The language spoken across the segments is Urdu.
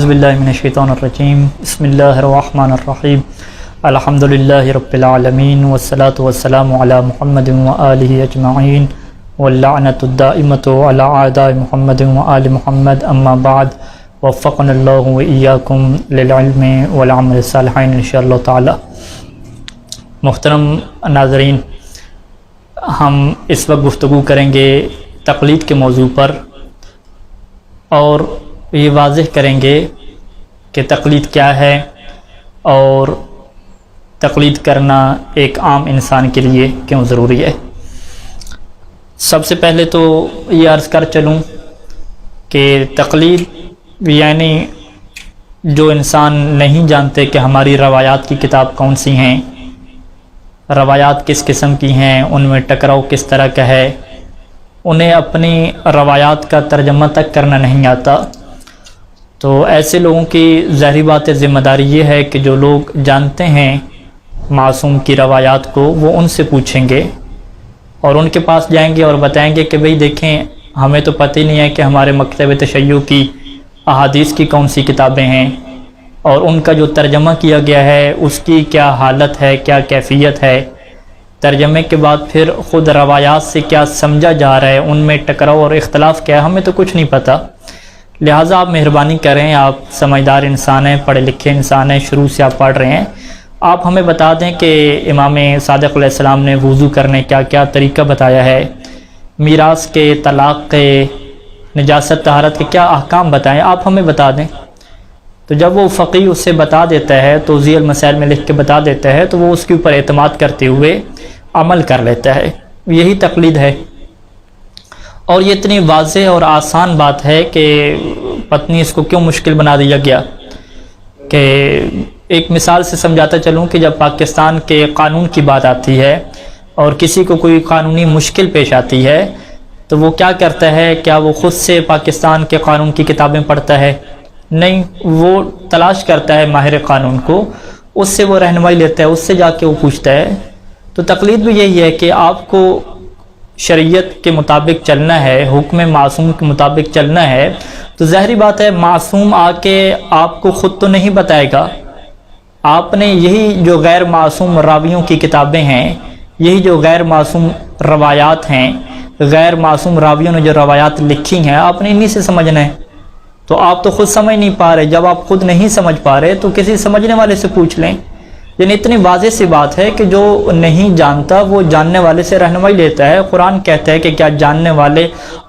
اعوذ باللہ من الشیطان الرجیم بسم اللہ الرحمن الرحیم الحمدللہ رب العالمین والصلاة والسلام علی محمد وآلہ اجمعین واللعنۃ الدائمۃ علی اعداء محمد وآل محمد اما بعد وفقنا اللہ وإیاکم للعلم والعمل الصالحین انشاءاللہ تعالی۔ محترم ناظرین، ہم اس وقت گفتگو کریں گے تقلید کے موضوع پر اور یہ واضح کریں گے کہ تقلید کیا ہے اور تقلید کرنا ایک عام انسان کے لیے کیوں ضروری ہے۔ سب سے پہلے تو یہ عرض کر چلوں کہ تقلید یعنی جو انسان نہیں جانتے کہ ہماری روایات کی کتاب کون سی ہیں، روایات کس قسم کی ہیں، ان میں ٹکراؤ کس طرح کا ہے، انہیں اپنی روایات کا ترجمہ تک کرنا نہیں آتا، تو ایسے لوگوں کی ظاہری بات ذمہ داری یہ ہے کہ جو لوگ جانتے ہیں معصوم کی روایات کو وہ ان سے پوچھیں گے اور ان کے پاس جائیں گے اور بتائیں گے کہ بھئی دیکھیں، ہمیں تو پتہ ہی نہیں ہے کہ ہمارے مکتب تشیع کی احادیث کی کون سی کتابیں ہیں اور ان کا جو ترجمہ کیا گیا ہے اس کی کیا حالت ہے، کیا کیفیت ہے، ترجمے کے بعد پھر خود روایات سے کیا سمجھا جا رہا ہے، ان میں ٹکراؤ اور اختلاف کیا ہے، ہمیں تو کچھ نہیں پتہ۔ لہٰذا آپ مہربانی کریں، آپ سمجھدار انسان ہیں، پڑھے لکھے انسان ہیں، شروع سے آپ پڑھ رہے ہیں، آپ ہمیں بتا دیں کہ امام صادق علیہ السلام نے وضو کرنے کیا کیا طریقہ بتایا ہے، میراث کے، طلاق کے، نجاست طہارت کے کیا احکام بتائیں، آپ ہمیں بتا دیں۔ تو جب وہ فقیہ اس سے بتا دیتا ہے، توضیح المسائل میں لکھ کے بتا دیتا ہے، تو وہ اس کے اوپر اعتماد کرتے ہوئے عمل کر لیتا ہے، یہی تقلید ہے۔ اور یہ اتنی واضح اور آسان بات ہے کہ پتنی اس کو کیوں مشکل بنا دیا گیا۔ کہ ایک مثال سے سمجھاتا چلوں کہ جب پاکستان کے قانون کی بات آتی ہے اور کسی کو کوئی قانونی مشکل پیش آتی ہے تو وہ کیا کرتا ہے، کیا وہ خود سے پاکستان کے قانون کی کتابیں پڑھتا ہے؟ نہیں، وہ تلاش کرتا ہے ماہر قانون کو، اس سے وہ رہنمائی لیتا ہے، اس سے جا کے وہ پوچھتا ہے۔ تو تقلید بھی یہی ہے کہ آپ کو شریعت کے مطابق چلنا ہے، حکم معصوم کے مطابق چلنا ہے، تو ظاہری بات ہے معصوم آ کے آپ کو خود تو نہیں بتائے گا، آپ نے یہی جو غیر معصوم راویوں کی کتابیں ہیں، یہی جو غیر معصوم روایات ہیں، غیر معصوم راویوں نے جو روایات لکھی ہیں، آپ نے انہی سے سمجھنا ہے۔ تو آپ تو خود سمجھ نہیں پا رہے، جب آپ خود نہیں سمجھ پا رہے تو کسی سمجھنے والے سے پوچھ لیں۔ یعنی اتنی واضح سی بات ہے کہ جو نہیں جانتا وہ جاننے والے سے رہنمائی لیتا ہے۔ قرآن کہتا ہے کہ کیا جاننے والے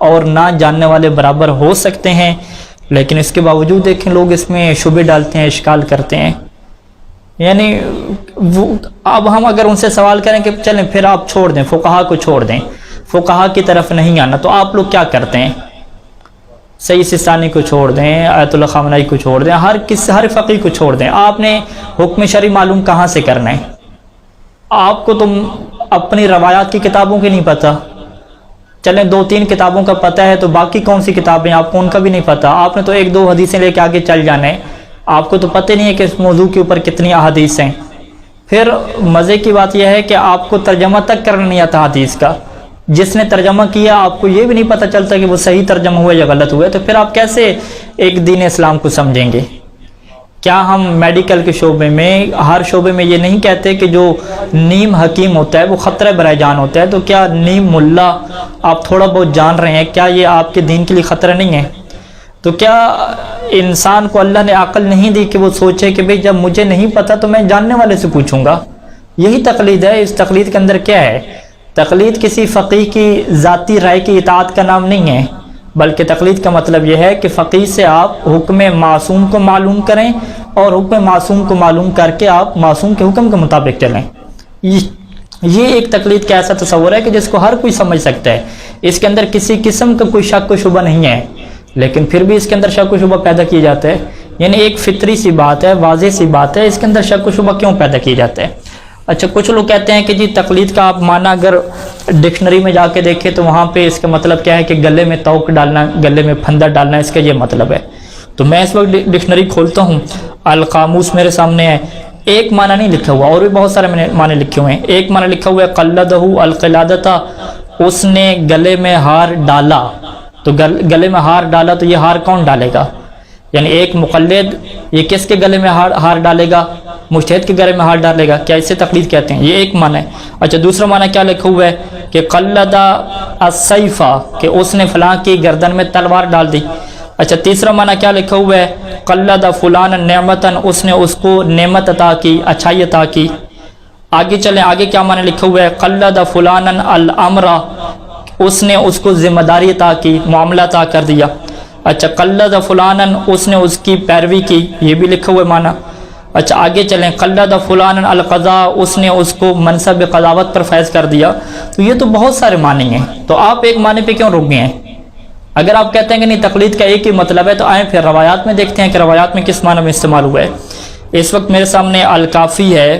اور نہ جاننے والے برابر ہو سکتے ہیں؟ لیکن اس کے باوجود دیکھیں لوگ اس میں شبہ ڈالتے ہیں، اشکال کرتے ہیں۔ یعنی اب ہم اگر ان سے سوال کریں کہ چلیں پھر آپ چھوڑ دیں، فقہا کو چھوڑ دیں، فقہا کی طرف نہیں آنا، تو آپ لوگ کیا کرتے ہیں؟ سید سستانی کو چھوڑ دیں، آیت اللہ خامنائی کو چھوڑ دیں، ہر فقیہ کو چھوڑ دیں، آپ نے حکم شرعی معلوم کہاں سے کرنا ہے؟ آپ کو تم اپنی روایات کی کتابوں کی نہیں پتہ، چلیں 2-3 کتابوں کا پتہ ہے تو باقی کون سی کتابیں آپ کو ان کا بھی نہیں پتہ، آپ نے تو 1-2 حدیثیں لے کے آگے چل جانا ہے، آپ کو تو پتہ نہیں ہے کہ اس موضوع کے اوپر کتنی احادیث ہیں۔ پھر مزے کی بات یہ ہے کہ آپ کو ترجمہ تک کرنا نہیں آتا حدیث کا، جس نے ترجمہ کیا آپ کو یہ بھی نہیں پتہ چلتا کہ وہ صحیح ترجمہ ہوا یا غلط ہوا ہے، تو پھر آپ کیسے ایک دین اسلام کو سمجھیں گے؟ کیا ہم میڈیکل کے شعبے میں، ہر شعبے میں یہ نہیں کہتے کہ جو نیم حکیم ہوتا ہے وہ خطرہ برائے جان ہوتا ہے؟ تو کیا نیم ملا آپ تھوڑا بہت جان رہے ہیں، کیا یہ آپ کے دین کے لیے خطرہ نہیں ہے؟ تو کیا انسان کو اللہ نے عقل نہیں دی کہ وہ سوچے کہ بھئی جب مجھے نہیں پتہ تو میں جاننے والے سے پوچھوں گا؟ یہی تقلید ہے۔ اس تقلید کے اندر کیا ہے؟ تقلید کسی فقیہ کی ذاتی رائے کی اطاعت کا نام نہیں ہے، بلکہ تقلید کا مطلب یہ ہے کہ فقیہ سے آپ حکم معصوم کو معلوم کریں اور حکم معصوم کو معلوم کر کے آپ معصوم کے حکم کے مطابق چلیں۔ یہ ایک تقلید کا ایسا تصور ہے کہ جس کو ہر کوئی سمجھ سکتا ہے، اس کے اندر کسی قسم کا کوئی شک و شبہ نہیں ہے، لیکن پھر بھی اس کے اندر شک و شبہ پیدا کیا جاتا ہے۔ یعنی ایک فطری سی بات ہے، واضح سی بات ہے، اس کے اندر شک و شبہ کیوں پیدا کیا جاتا ہے؟ اچھا، کچھ لوگ کہتے ہیں کہ جی تقلید کا آپ معنی اگر ڈکشنری میں جا کے دیکھیں تو وہاں پہ اس کا مطلب کیا ہے کہ گلے میں توق ڈالنا، گلے میں پھندا ڈالنا، اس کا یہ مطلب ہے۔ تو میں اس وقت ڈکشنری کھولتا ہوں، القاموس میرے سامنے ہے، ایک معنی نہیں لکھا ہوا، اور بھی بہت سارے معنی لکھے ہوئے ہیں۔ ایک معنی لکھا ہوا ہے قلدہ القلادۃ، اس نے گلے میں ہار ڈالا، تو گلے میں ہار ڈالا تو یہ ہار کون ڈالے گا؟ یعنی ایک مقلد یہ کس کے گلے میں ہار ڈالے گا؟ مجتہد کے گلے میں ہار ڈالے گا، کیا اسے تقلید کہتے ہیں؟ یہ ایک معنی ہے۔ اچھا دوسرا معنی کیا لکھا ہوا ہے کہ قلد السیف، کہ اس نے فلاں کی گردن میں تلوار ڈال دی۔ اچھا تیسرا معنی کیا لکھا ہوا ہے؟ قلد فلانا نعمتن، اس نے اس کو نعمت عطا کی، اچھائی عطا کی۔ آگے چلیں، آگے کیا معنی لکھا ہوا ہے؟ قلد فلانا الامر، اس نے اس کو ذمہ داری عطا کی، معاملہ عطا کر دیا۔ اچھا قلد فلانا، اس نے اس کی پیروی کی، یہ بھی لکھا ہوا ہے معنی۔ اچھا آگے چلیں، قلد فلانا القضاء، اس نے اس کو منصب قضاوت پر فیض کر دیا۔ تو یہ تو بہت سارے معنی ہیں، تو آپ ایک معنی پہ کیوں رک گئے ہیں؟ اگر آپ کہتے ہیں کہ نہیں تقلید کا ایک ہی مطلب ہے تو آئیں پھر روایات میں دیکھتے ہیں کہ روایات میں کس معنی میں استعمال ہوا ہے۔ اس وقت میرے سامنے الکافی ہے،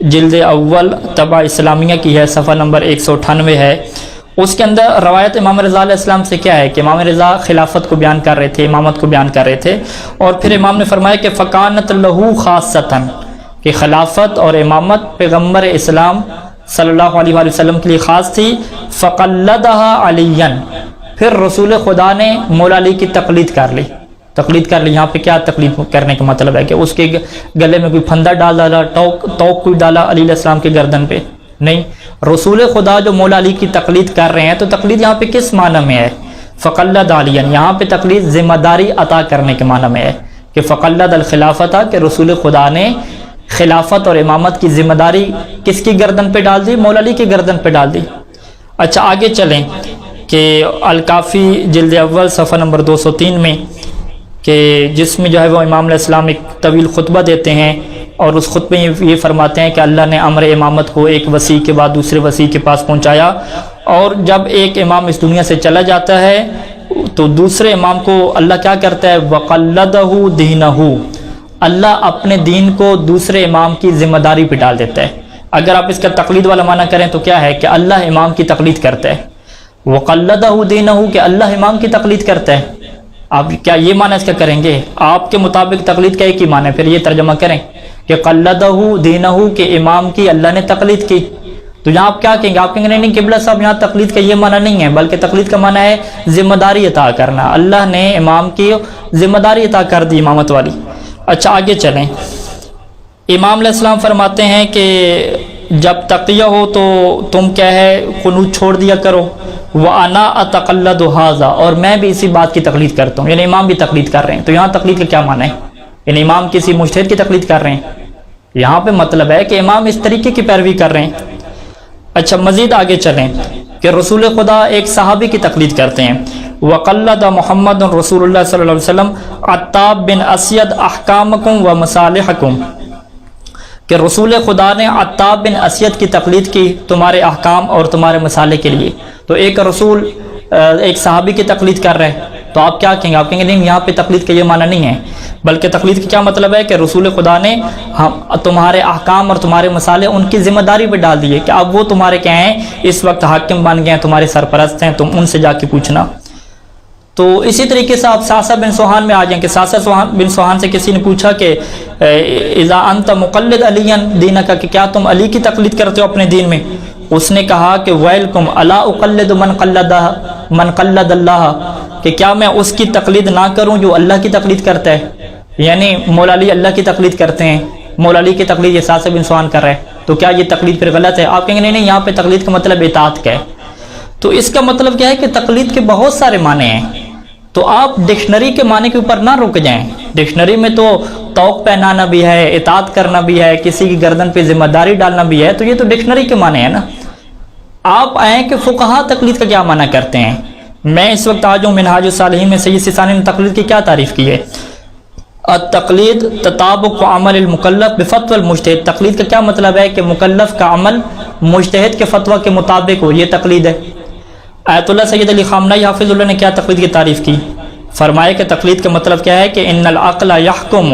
جلد اول طبع اسلامیہ کی ہے، صفحہ نمبر 198 ہے۔ اس کے اندر روایت امام رضا علیہ السلام سے کیا ہے کہ امام رضا خلافت کو بیان کر رہے تھے، امامت کو بیان کر رہے تھے، اور پھر امام نے فرمایا کہ فکانت لہو خاصتاً، کہ خلافت اور امامت پیغمبر اسلام صلی اللہ علیہ وآلہ وسلم کے لیے خاص تھی۔ فقلدہا علیاً، پھر رسول خدا نے مولا علی کی تقلید کر لی۔ تقلید کر لی، یہاں پہ کیا تقلید کرنے کا مطلب ہے کہ اس کے گلے میں کوئی پھندا ڈال ڈالا، توق کوئی ڈالا علی علیہ السلام کے گردن پہ؟ نہیں، رسول خدا جو مولا علی کی تقلید کر رہے ہیں، تو تقلید یہاں پہ کس معنی میں ہے؟ فقلد علیاً، یہاں پہ تقلید ذمہ داری عطا کرنے کے معنی میں ہے کہ فقلد الخلافت، کہ رسول خدا نے خلافت اور امامت کی ذمہ داری کس کی گردن پہ ڈال دی؟ مولا علی کی گردن پہ ڈال دی۔ اچھا آگے چلیں کہ الکافی جلد اول صفحہ نمبر 203 میں، کہ جس میں جو ہے وہ امام علیہ السلام ایک طویل خطبہ دیتے ہیں، اور اس خطبے میں یہ فرماتے ہیں کہ اللہ نے امر امامت کو ایک وصی کے بعد دوسرے وصی کے پاس پہنچایا، اور جب ایک امام اس دنیا سے چلا جاتا ہے تو دوسرے امام کو اللہ کیا کرتا ہے؟ وَقَلَّدَهُ دِينَهُ، اللہ اپنے دین کو دوسرے امام کی ذمہ داری پہ ڈال دیتا ہے۔ اگر آپ اس کا تقلید والا معنی کریں تو کیا ہے کہ اللہ امام کی تقلید کرتا ہے۔ وَقَلَّدَهُ دِينَهُ، کہ اللہ امام کی تقلید کرتا ہے۔ آپ کیا یہ معنی اس کا کریں گے؟ آپ کے مطابق تقلید کا ایک ہی معنی ہے، پھر یہ ترجمہ کریں کہ قلدہ دینہ، کہ امام کی اللہ نے تقلید کی۔ تو یہاں آپ کیا کہیں گے؟ آپ کہیں گے نہیں قبلہ صاحب، یہاں تقلید کا یہ معنی نہیں ہے، بلکہ تقلید کا معنی ہے ذمہ داری عطا کرنا، اللہ نے امام کی ذمہ داری عطا کر دی امامت والی۔ اچھا آگے چلیں، امام علیہ السلام فرماتے ہیں کہ جب تقیہ ہو تو تم کیا ہے قنوت چھوڑ دیا کرو، وَأَنَا أَتَقَلَّدُ هَذَا، اور میں بھی اسی بات کی تقلید کرتا ہوں، یعنی امام بھی تقلید کر رہے ہیں۔ تو یہاں تقلید کا کیا معنی ہے؟ یعنی امام کسی مجتہد کی تقلید کر رہے ہیں؟ یہاں پہ مطلب ہے کہ امام اس طریقے کی پیروی کر رہے ہیں۔ اچھا مزید آگے چلیں کہ رسول خدا ایک صحابی کی تقلید کرتے ہیں، وَقَلَّدَ مُحَمَّدٌ رسول اللہ صلی اللہ علیہ وسلم عَتَّابَ بن اسید احکامکم و مصالحکم، کہ رسول خدا نے عتاب بن اسید کی تقلید کی تمہارے احکام اور تمہارے مصالح کے لیے۔ تو ایک رسول ایک صحابی کی تقلید کر رہے ہیں، تو آپ کیا کہیں گے؟ آپ کہیں گے نہیں یہاں پہ تقلید کا یہ معنی نہیں ہے، بلکہ تقلید کا کیا مطلب ہے کہ رسول خدا نے تمہارے احکام اور تمہارے مصالح ان کی ذمہ داری پہ ڈال دیے، کہ اب وہ تمہارے کیا ہیں، اس وقت حاکم بن گئے ہیں، تمہارے سرپرست ہیں، تم ان سے جا کے پوچھنا۔ تو اسی طریقے سے آپ ساسا بن سوہان میں آ جائیں کہ ساسا بن سوہان سے کسی نے پوچھا کہ اذا انت مقلد علی دینک، کہ کیا تم علی کی تقلید کرتے ہو اپنے دین میں؟ اس نے کہا کہ ویلکم الا اقلد من قلد اللہ، کہ کیا میں اس کی تقلید نہ کروں جو اللہ کی تقلید کرتا ہے؟ یعنی مولا علی اللہ کی تقلید کرتے ہیں، مولا علی کی تقلید یہ ساسا بن سوہان کر رہے ہیں، تو کیا یہ تقلید پھر غلط ہے؟ آپ کہیں گے نہیں یہاں پہ تقلید کا مطلب اطاعت کا ہے۔ تو اس کا مطلب کیا ہے کہ تقلید کے بہت سارے معنی ہیں، تو آپ ڈکشنری کے معنی کے اوپر نہ رک جائیں۔ ڈکشنری میں تو توق پہنانا بھی ہے، اطاعت کرنا بھی ہے، کسی کی گردن پہ ذمہ داری ڈالنا بھی ہے، تو یہ تو ڈکشنری کے معنی ہے نا۔ آپ آئیں کہ فقہا تقلید کا کیا معنی کرتے ہیں۔ میں اس وقت آج ہوں منہاج الصالحین میں سید سیستانی نے تقلید کی کیا تعریف کی ہے؟ التقلید تطابق عمل المکلف بفتوی المجتہد، تقلید کا کیا مطلب ہے کہ مکلف کا عمل مجتہد کے فتویٰ کے مطابق ہو، یہ تقلید ہے۔ آیت اللہ سید علی خامنہئی حافظ اللہ نے کیا تقلید کی تعریف کی؟ فرمایا کہ تقلید کا مطلب کیا ہے کہ ان العقل یحکم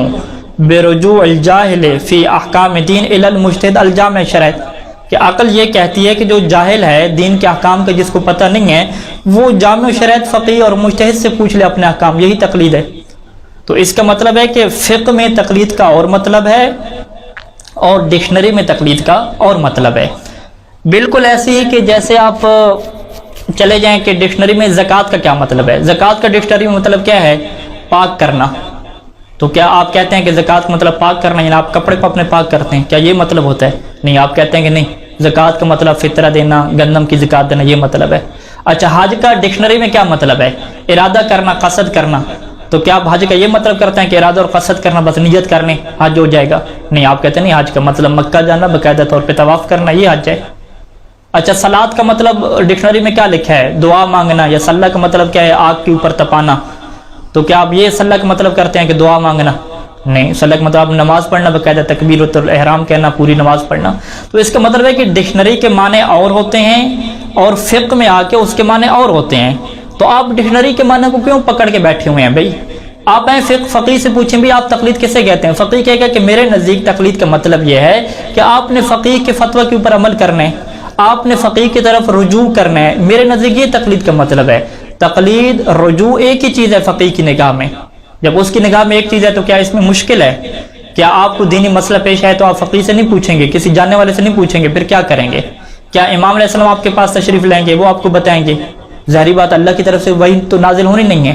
برجوع الجاہل فی احکام دین الی المجتہد الجامع شرع، کہ عقل یہ کہتی ہے کہ جو جاہل ہے دین کے احکام کا، جس کو پتہ نہیں ہے، وہ جامع شرعیت فقیہ اور مجتہد سے پوچھ لے اپنے احکام، یہی تقلید ہے۔ تو اس کا مطلب ہے کہ فقہ میں تقلید کا اور مطلب ہے اور ڈکشنری میں تقلید کا اور مطلب ہے۔ بالکل ایسی ہی کہ جیسے آپ چلے جائیں کہ ڈکشنری میں زکوٰۃ کا کیا مطلب ہے۔ زکوٰۃ کا ڈکشنری میں مطلب کیا ہے؟ پاک کرنا۔ تو کیا آپ کہتے ہیں کہ زکوٰۃ کا مطلب پاک کرنا، یعنی آپ کپڑے کو اپنے پاک کرتے ہیں، کیا یہ مطلب ہوتا ہے؟ نہیں، آپ کہتے ہیں کہ نہیں، زکوٰۃ کا مطلب فطرہ دینا، گندم کی زکوٰۃ دینا، یہ مطلب ہے۔ اچھا، حج کا ڈکشنری میں کیا مطلب ہے؟ ارادہ کرنا، قصد کرنا۔ تو کیا آپ حج کا یہ مطلب کرتے ہیں کہ ارادہ اور قصد کرنا، بس نیت کرنے حج ہو جائے گا؟ نہیں، آپ کہتے ہیں نہیں، حج کا مطلب مکہ جانا، باقاعدہ طور پہ طواف کرنا، یہ حج ہے۔ اچھا، صلاۃ کا مطلب ڈکشنری میں کیا لکھا ہے؟ دعا مانگنا، یا صلاۃ کا مطلب کیا ہے؟ آگ کے اوپر تپانا۔ تو کیا آپ یہ صلاۃ کا مطلب کرتے ہیں کہ دعا مانگنا؟ نہیں، صلاۃ کا مطلب نماز پڑھنا، باقاعدہ تکبیرۃ الاحرام کہنا، پوری نماز پڑھنا۔ تو اس کا مطلب ہے کہ ڈکشنری کے معنی اور ہوتے ہیں اور فقہ میں آ کے اس کے معنی اور ہوتے ہیں۔ تو آپ ڈکشنری کے معنی کو کیوں پکڑ کے بیٹھے ہوئے ہیں بھائی؟ آپ ہیں فقیہ سے پوچھیں بھی آپ تقلید کسے کہتے ہیں؟ فقیہ کہے گا کہ میرے نزدیک تقلید کا مطلب یہ ہے کہ آپ نے فقیہ کے فتویٰ کے اوپر عمل کرنا ہے، آپ نے فقیہ کی طرف رجوع کرنا ہے۔ میرے نزدیک یہ تقلید کا مطلب ہے۔ تقلید، رجوع ایک ہی چیز ہے فقیہ کی نگاہ میں۔ جب اس کی نگاہ میں ایک چیز ہے تو کیا اس میں مشکل ہے؟ کیا آپ کو دینی مسئلہ پیش ہے تو آپ فقیہ سے نہیں پوچھیں گے، کسی جاننے والے سے نہیں پوچھیں گے، پھر کیا کریں گے؟ کیا امام علیہ السلام آپ کے پاس تشریف لائیں گے، وہ آپ کو بتائیں گے؟ ظاہری بات، اللہ کی طرف سے وحی تو نازل ہونی نہیں ہے،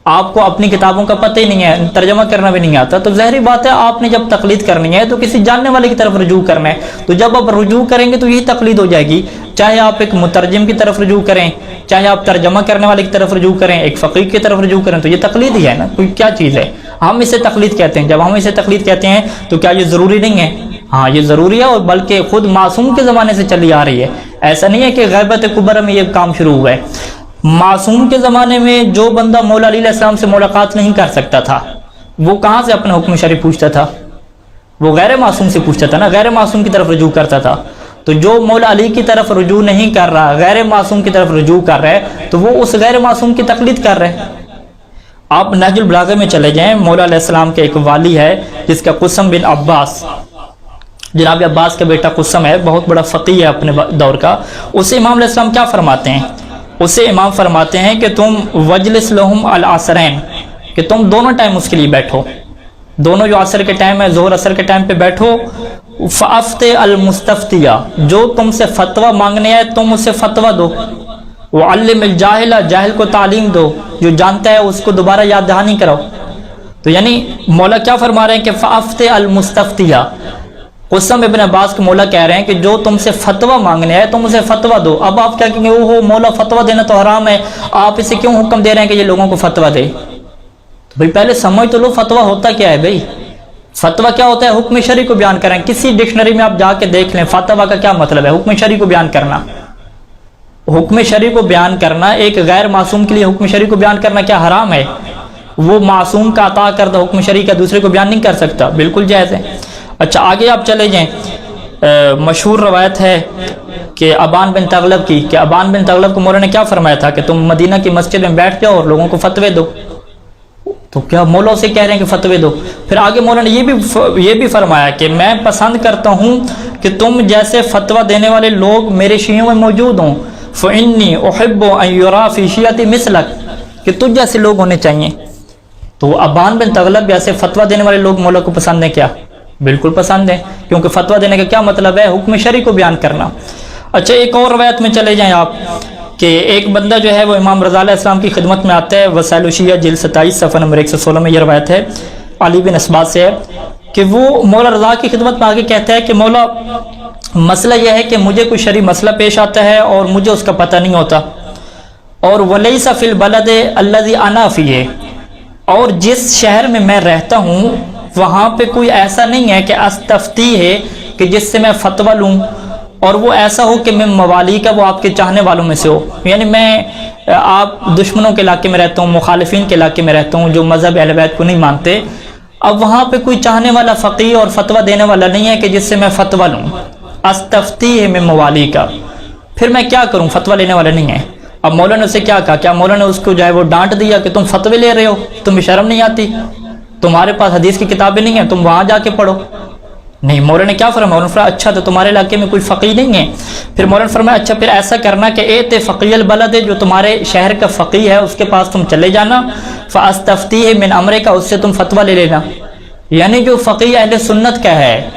آپ کو اپنی کتابوں کا پتہ ہی نہیں ہے، ترجمہ کرنا بھی نہیں آتا، تو ظاہری بات ہے آپ نے جب تقلید کرنی ہے تو کسی جاننے والے کی طرف رجوع کرنا ہے۔ تو جب آپ رجوع کریں گے تو یہی تقلید ہو جائے گی، چاہے آپ ایک مترجم کی طرف رجوع کریں، چاہے آپ ترجمہ کرنے والے کی طرف رجوع کریں، ایک فقیہ کی طرف رجوع کریں، تو یہ تقلید ہی ہے نا، کوئی کیا چیز ہے؟ ہم اسے تقلید کہتے ہیں۔ جب ہم اسے تقلید کہتے ہیں تو کیا یہ ضروری نہیں ہے؟ ہاں، یہ ضروری ہے، اور بلکہ خود معصوم کے زمانے سے چلی آ رہی ہے۔ ایسا نہیں ہے کہ غیبت کبرا میں یہ کام شروع ہوا ہے۔ معصوم کے زمانے میں جو بندہ مولا علی علیہ السلام سے ملاقات نہیں کر سکتا تھا، وہ کہاں سے اپنا حکم شرعی پوچھتا تھا؟ وہ غیر معصوم سے پوچھتا تھا نا، غیر معصوم کی طرف رجوع کرتا تھا۔ تو جو مولا علی کی طرف رجوع نہیں کر رہا، غیر معصوم کی طرف رجوع کر رہا ہے، تو وہ اس غیر معصوم کی تقلید کر رہے ہیں۔ آپ نہج البلاغہ میں چلے جائیں، مولا علیہ السلام کے ایک والی ہے جس کا قسم بن عباس، جناب عباس کا بیٹا قسم ہے، بہت بڑا فقیہ ہے اپنے دور کا۔ اسے امام علیہ السلام کیا فرماتے ہیں؟ اسے امام فرماتے ہیں کہ تم وجلس لہم العصرین، کہ تم دونوں ٹائم اس کے لیے بیٹھو، دونوں جو عصر کے ٹائم ہے، ظہر عصر کے ٹائم پہ بیٹھو۔ فافت المستفتیہ، جو تم سے فتویٰ مانگنے آئے تم اسے فتویٰ دو۔ وعلم الجاہل، جاہل کو تعلیم دو، جو جانتا ہے اس کو دوبارہ یاد دہانی کراؤ۔ تو یعنی مولا کیا فرما رہے ہیں کہ فافت المستفتیہ، قسم ابن عباس کے مولا کہہ رہے ہیں کہ جو تم سے فتویٰ مانگنے آئے تم اسے فتویٰ دو۔ اب آپ کیا کہیں گے، اوہ مولا فتویٰ دینا تو حرام ہے، آپ اسے کیوں حکم دے رہے ہیں کہ یہ لوگوں کو فتویٰ دے؟ تو بھئی پہلے سمجھ تو لو فتویٰ ہوتا کیا ہے بھئی؟ فتویٰ کیا ہوتا ہے؟ حکم شرعی کو بیان کریں۔ کسی ڈکشنری میں آپ جا کے دیکھ لیں فتویٰ کا کیا مطلب ہے۔ حکم شرعی کو بیان کرنا، حکم شرعی کو بیان کرنا، ایک غیر معصوم کے لیے حکم شرعی کو بیان کرنا کیا حرام ہے؟ وہ معصوم کا عطا کردہ حکم شرعی کا دوسرے کو بیان نہیں کر سکتا، بالکل جائز ہے۔ اچھا، آگے آپ چلے جائیں، مشہور روایت ہے کہ ابان بن تغلب کی، کہ ابان بن تغلب کو مولا نے کیا فرمایا تھا کہ تم مدینہ کی مسجد میں بیٹھ جاؤ اور لوگوں کو فتوے دو۔ تو کیا مولا سے کہہ رہے ہیں کہ فتوے دو؟ پھر آگے مولا نے یہ بھی فرمایا کہ میں پسند کرتا ہوں کہ تم جیسے فتویٰ دینے والے لوگ میرے شیعوں میں موجود ہوں، فإنی احب ان یرا فی شیعتی مثلک، کہ تجھ جیسے لوگ ہونے چاہیے۔ تو ابان بن تغلب جیسے فتویٰ دینے والے لوگ مولا کو پسند ہیں کیا؟ بالکل پسند ہے، کیونکہ فتویٰ دینے کا کیا مطلب ہے؟ حکم شرعی کو بیان کرنا۔ اچھا، ایک اور روایت میں چلے جائیں آپ، کہ ایک بندہ جو ہے وہ امام رضا علیہ السلام کی خدمت میں آتا ہے، وسائل الشیعہ جلد 27 صفحہ نمبر 116 میں یہ روایت ہے، علی بن اسبات سے ہے، کہ وہ مولا رضا کی خدمت میں آگے کہتا ہے کہ مولا مسئلہ یہ ہے کہ مجھے کوئی شرعی مسئلہ پیش آتا ہے اور مجھے اس کا پتہ نہیں ہوتا، اور ولیس فی البلد الذی انا فیہ، اور جس شہر میں میں رہتا ہوں وہاں پہ کوئی ایسا نہیں ہے کہ استفتی ہے کہ جس سے میں فتویٰ لوں، اور وہ ایسا ہو کہ میں موالی کا وہ آپ کے چاہنے والوں میں سے ہو، یعنی میں آپ دشمنوں کے علاقے میں رہتا ہوں، مخالفین کے علاقے میں رہتا ہوں جو مذہب اہل بیت کو نہیں مانتے، اب وہاں پہ کوئی چاہنے والا فقیہ اور فتویٰ دینے والا نہیں ہے کہ جس سے میں فتویٰ لوں، استفتی ہے میں موالی کا، پھر میں کیا کروں؟ فتویٰ لینے والا نہیں ہے۔ اب مولا نے اسے کیا کہا؟ کیا مولا نے اس کو جو ہے وہ ڈانٹ دیا کہ تم فتوے لے رہے ہو، تمہیں شرم نہیں آتی، تمہارے پاس حدیث کی کتابیں نہیں ہیں، تم وہاں جا کے پڑھو؟ نہیں، مولا نے کیا فرمایا؟ مولا نے فرمایا اچھا تو تمہارے علاقے میں کوئی فقیہ نہیں ہے، پھر مولا نے فرمایا اچھا پھر ایسا کرنا کہ ایت فقیہ البلد، جو تمہارے شہر کا فقیہ ہے اس کے پاس تم چلے جانا، فاستفتیہ من امرے کا، اس سے تم فتویٰ لے لینا۔ یعنی جو فقیہ اہل سنت کا ہے،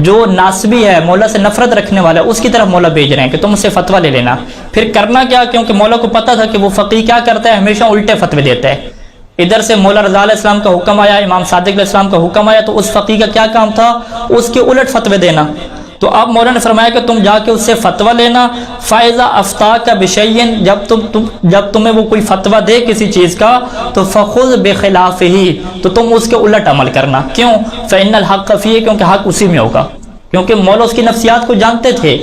جو ناسبی ہے، مولا سے نفرت رکھنے والا ہے، اس کی طرف مولا بھیج رہے ہیں کہ تم اس سے فتویٰ لے لینا۔ پھر کرنا کیا؟ کیونکہ مولا کو پتا تھا کہ وہ فقیہ کیا کرتا ہے، ہمیشہ الٹے فتوے دیتا ہے، ادھر سے مولا رضا علیہ السلام کا حکم آیا، امام صادق علیہ السلام کا حکم آیا، تو اس فقیہ کا کیا کام تھا؟ اس کے الٹ فتوے دینا۔ تو اب مولانا نے فرمایا کہ تم جا کے اس سے فتویٰ لینا، فائزہ افتاک بشیء، جب تمہیں وہ کوئی فتویٰ دے کسی چیز کا تو فخذ بخلافہ، تو تم اس کے الٹ عمل کرنا۔ کیوں؟ فإن الحق فیہ، کیونکہ حق اسی میں ہوگا۔ کیونکہ مولا اس کی نفسیات کو جانتے تھے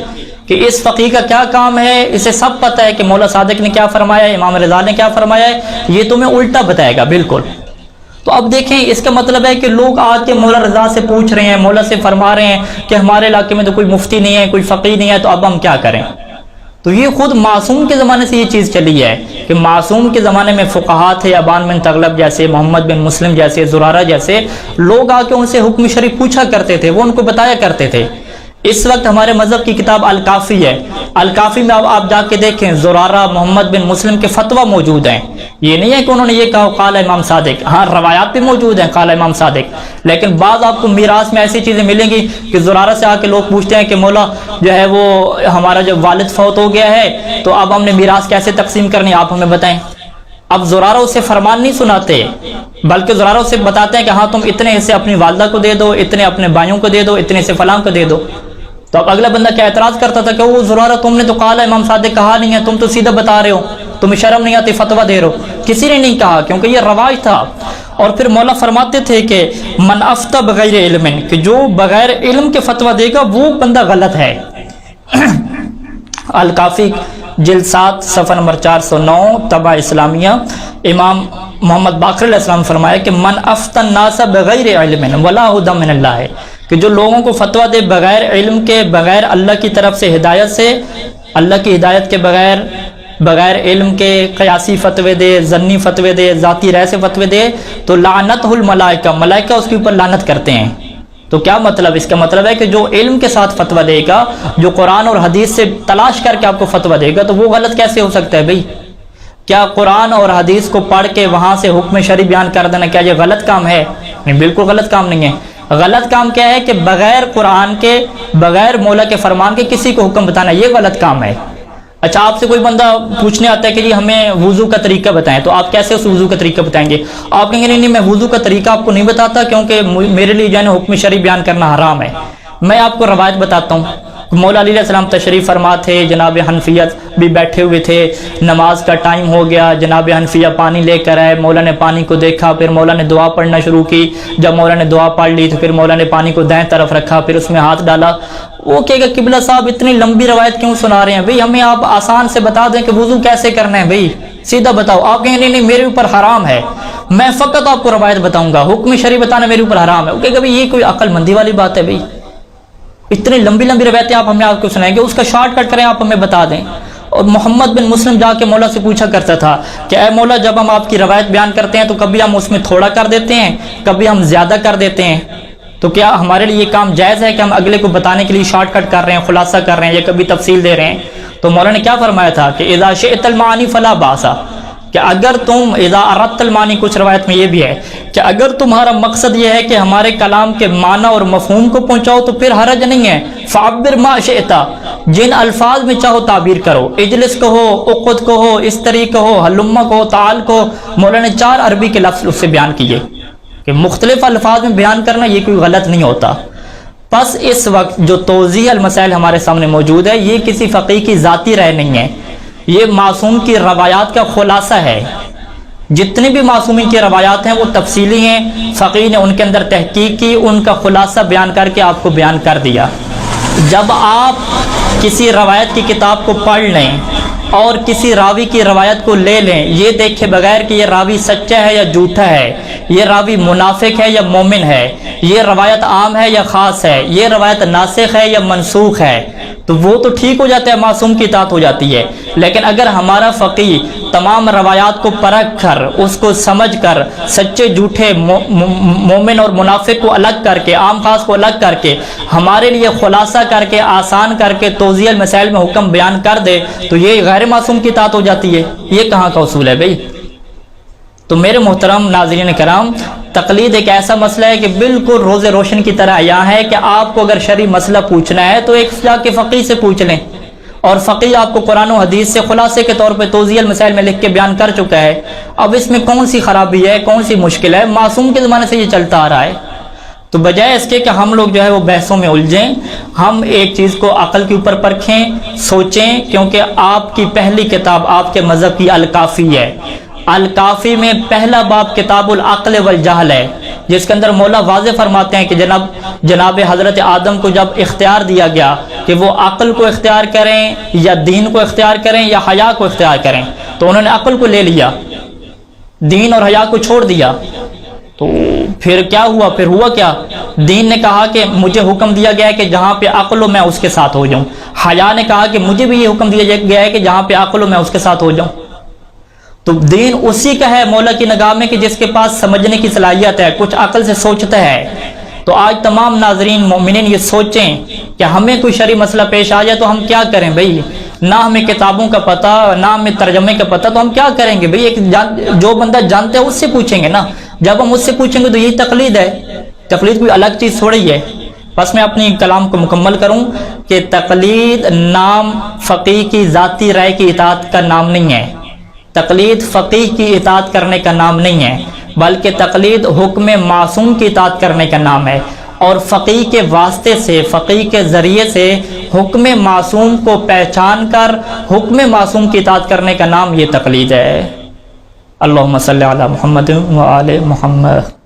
کہ اس فقیہ کا کیا کام ہے، اسے سب پتہ ہے کہ مولا صادق نے کیا فرمایا ہے، امام رضا نے کیا فرمایا ہے، یہ تمہیں الٹا بتائے گا بالکل۔ تو اب دیکھیں اس کا مطلب ہے کہ لوگ آ کے مولا رضا سے پوچھ رہے ہیں، مولا سے فرما رہے ہیں کہ ہمارے علاقے میں تو کوئی مفتی نہیں ہے، کوئی فقیہ نہیں ہے، تو اب ہم کیا کریں؟ تو یہ خود معصوم کے زمانے سے یہ چیز چلی ہے کہ معصوم کے زمانے میں فقہا تھے، ابان بن تغلب جیسے، محمد بن مسلم جیسے، زرارہ جیسے لوگ آ کے ان سے حکم شریف پوچھا کرتے تھے، وہ ان کو بتایا کرتے تھے۔ اس وقت ہمارے مذہب کی کتاب الکافی ہے، الکافی میں آپ جا کے دیکھیں زرارہ، محمد بن مسلم کے فتویٰ موجود ہیں۔ یہ نہیں ہے کہ انہوں نے یہ کہا قال امام صادق، ہاں روایات بھی موجود ہیں قال امام صادق، لیکن بعض آپ کو میراث میں ایسی چیزیں ملیں گی کہ زرارہ سے آ کے لوگ پوچھتے ہیں کہ مولا جو ہے وہ ہمارا جو والد فوت ہو گیا ہے تو اب ہم نے میراث کیسے تقسیم کرنی، آپ ہمیں بتائیں۔ اب زرارہ اسے فرمان نہیں سناتے، بلکہ زرارہ اسے بتاتے ہیں کہ ہاں تم اتنے حصے اپنی والدہ کو دے دو، اتنے اپنے بھائیوں کو دے دو، اتنے حصے فلاں کو دے دو۔ تو اب اگلا بندہ کیا اعتراض کرتا تھا کہ وہ زرارہ تم نے تو قال امام صادق کہا نہیں ہے، تم تو سیدھا بتا رہے ہو، تمہیں شرم نہیں آتی فتویٰ دے رہے ہو۔ کسی نے نہیں کہا کیونکہ یہ رواج تھا۔ اور پھر مولا فرماتے تھے کہ من افتى بغیر علم، کہ جو بغیر علم کے فتویٰ دے گا وہ بندہ غلط ہے۔ الکافی جلد 7 صفحہ نمبر 409 طبع اسلامیہ، امام محمد باقر علیہ السلام فرمایا کہ من افتى الناس بغیر علم ولا ھدی من اللہ، کہ جو لوگوں کو فتویٰ دے بغیر علم کے، بغیر اللہ کی طرف سے ہدایت سے، اللہ کی ہدایت کے بغیر علم کے قیاسی فتوے دے، ظنی فتوے دے، ذاتی رائے سے فتوے دے، تو لعنتہ الملائکہ، ملائکہ اس کے اوپر لعنت کرتے ہیں۔ تو کیا مطلب؟ اس کا مطلب ہے کہ جو علم کے ساتھ فتویٰ دے گا، جو قرآن اور حدیث سے تلاش کر کے آپ کو فتویٰ دے گا، تو وہ غلط کیسے ہو سکتا ہے بھئی؟ کیا قرآن اور حدیث کو پڑھ کے وہاں سے حکم شرعی بیان کر دینا کیا یہ غلط کام ہے؟ نہیں، بالکل غلط کام نہیں ہے۔ غلط کام کیا ہے کہ بغیر قرآن کے، بغیر مولا کے فرمان کے کسی کو حکم بتانا، یہ غلط کام ہے۔ اچھا آپ سے کوئی بندہ پوچھنے آتا ہے کہ جی ہمیں وضو کا طریقہ بتائیں، تو آپ کیسے اس وضو کا طریقہ بتائیں گے؟ آپ کہیں گے نہیں میں وضو کا طریقہ آپ کو نہیں بتاتا کیونکہ میرے لیے جو ہے نا حکم شرعی بیان کرنا حرام ہے۔ میں آپ کو روایت بتاتا ہوں۔ مولا علی علیہ السلام تشریف فرما تھے، جناب حنفیت بھی بیٹھے ہوئے تھے، نماز کا ٹائم ہو گیا، جناب حنفیہ پانی لے کر آئے، مولا نے پانی کو دیکھا، پھر مولا نے دعا پڑھنا شروع کی۔ جب مولا نے دعا پڑھ لی تو پھر مولا نے پانی کو دائیں طرف رکھا، پھر اس میں ہاتھ ڈالا۔ وہ کہے گا قبلہ صاحب اتنی لمبی روایت کیوں سنا رہے ہیں بھئی؟ ہمیں آپ آسان سے بتا دیں کہ وضو کیسے کرنا ہے بھئی، سیدھا بتاؤ۔ آپ کہیں نہیں میرے اوپر حرام ہے، میں فقط آپ کو روایت بتاؤں گا، حکم شرعی بتانا میرے اوپر حرام ہے۔ وہ کہے گا بھئی یہ کوئی عقل مندی والی بات ہے بھئی، اتنی لمبی لمبی روایتیں آپ ہمیں آپ کو سنائیں گے، اس کا شارٹ کٹ کریں، آپ ہمیں بتا دیں۔ اور محمد بن مسلم جا کے مولا سے پوچھا کرتا تھا کہ اے مولا جب ہم آپ کی روایت بیان کرتے ہیں تو کبھی ہم اس میں تھوڑا کر دیتے ہیں، کبھی ہم زیادہ کر دیتے ہیں، تو کیا ہمارے لیے یہ کام جائز ہے کہ ہم اگلے کو بتانے کے لیے شارٹ کٹ کر رہے ہیں، خلاصہ کر رہے ہیں، یا کبھی تفصیل دے رہے ہیں؟ تو مولا نے کیا فرمایا تھا کہ اذا شئت المعانی فلا باس، کہ اگر تم اذا اردت المعانی، کچھ روایت میں یہ بھی ہے کہ اگر تمہارا مقصد یہ ہے کہ ہمارے کلام کے معنی اور مفہوم کو پہنچاؤ تو پھر حرج نہیں ہے، فعبر ما شئت، جن الفاظ میں چاہو تعبیر کرو، اجلس کہو، اقعد کہو، استری کہو، ہلما کہو، تعال کہو۔ مولا نے 4 عربی کے لفظ اس سے بیان کیے کہ مختلف الفاظ میں بیان کرنا یہ کوئی غلط نہیں ہوتا۔ پس اس وقت جو توضیح المسائل ہمارے سامنے موجود ہے یہ کسی فقیہ کی ذاتی رائے نہیں ہے، یہ معصوم کی روایات کا خلاصہ ہے۔ جتنی بھی معصومین کی روایات ہیں وہ تفصیلی ہیں، فقیہ نے ان کے اندر تحقیق کی، ان کا خلاصہ بیان کر کے آپ کو بیان کر دیا۔ جب آپ کسی روایت کی کتاب کو پڑھ لیں اور کسی راوی کی روایت کو لے لیں، یہ دیکھے بغیر کہ یہ راوی سچا ہے یا جھوٹا ہے، یہ راوی منافق ہے یا مومن ہے، یہ روایت عام ہے یا خاص ہے، یہ روایت ناسخ ہے یا منسوخ ہے، تو وہ تو ٹھیک ہو جاتا ہے، معصوم کی اطاعت ہو جاتی ہے۔ لیکن اگر ہمارا فقیہ تمام روایات کو پرکھ کر، اس کو سمجھ کر، سچے جھوٹے، مومن اور منافق کو الگ کر کے، عام خاص کو الگ کر کے، ہمارے لیے خلاصہ کر کے، آسان کر کے توضیح المسائل میں حکم بیان کر دے تو یہ غیر معصوم کی اطاعت ہو جاتی ہے۔ یہ کہاں کا اصول ہے بھئی؟ تو میرے محترم ناظرین کرام، تقلید ایک ایسا مسئلہ ہے کہ بالکل روز روشن کی طرح عیاں ہے کہ آپ کو اگر شرعی مسئلہ پوچھنا ہے تو ایک جا کے فقیہ سے پوچھ لیں، اور فقیہ آپ کو قرآن و حدیث سے خلاصے کے طور پہ توضیح المسائل میں لکھ کے بیان کر چکا ہے. اب اس میں کون سی خرابی ہے، کون سی مشکل ہے؟ معصوم کے زمانے سے یہ چلتا آ رہا ہے. تو بجائے اس کے کہ ہم لوگ جو ہے وہ بحثوں میں الجھیں، ہم ایک چیز کو عقل کے اوپر پرکھیں، سوچیں. کیونکہ آپ کی پہلی کتاب آپ کے مذہب کی الکافی ہے. الکافی میں پہلا باب کتاب العقل والجہل ہے، جس کے اندر مولا واضح فرماتے ہیں کہ جناب حضرت آدم کو جب اختیار دیا گیا کہ وہ عقل کو اختیار کریں یا دین کو اختیار کریں یا حیا کو اختیار کریں، تو انہوں نے عقل کو لے لیا، دین اور حیا کو چھوڑ دیا. تو پھر کیا ہوا؟ پھر ہوا کیا؟ دین نے کہا کہ مجھے حکم دیا گیا ہے کہ جہاں پہ عقل ہو میں اس کے ساتھ ہو جاؤں. حیا نے کہا کہ مجھے بھی یہ حکم دیا گیا ہے کہ جہاں پہ عقل ہو میں اس کے ساتھ ہو جاؤں. تو دین اسی کا ہے مولا کی نگاہ میں کہ جس کے پاس سمجھنے کی صلاحیت ہے، کچھ عقل سے سوچتا ہے. تو آج تمام ناظرین مومنین یہ سوچیں کہ ہمیں کوئی شرعی مسئلہ پیش آ جائے تو ہم کیا کریں بھائی؟ نہ ہمیں کتابوں کا پتہ، نہ ہمیں ترجمے کا پتہ، تو ہم کیا کریں گے بھائی؟ ایک جو بندہ جانتا ہے اس سے پوچھیں گے نا. جب ہم اس سے پوچھیں گے تو یہی تقلید ہے. تقلید کوئی الگ چیز تھوڑی ہے. بس میں اپنی کلام کو مکمل کروں کہ تقلید نام فقیہ کی ذاتی رائے کی اطاعت کا نام نہیں ہے. تقلید فقیہ کی اطاعت کرنے کا نام نہیں ہے، بلکہ تقلید حکم معصوم کی اطاعت کرنے کا نام ہے. اور فقیہ کے واسطے سے، فقیہ کے ذریعے سے حکم معصوم کو پہچان کر حکم معصوم کی اطاعت کرنے کا نام یہ تقلید ہے. اللہم صلی علی محمد و آل محمد.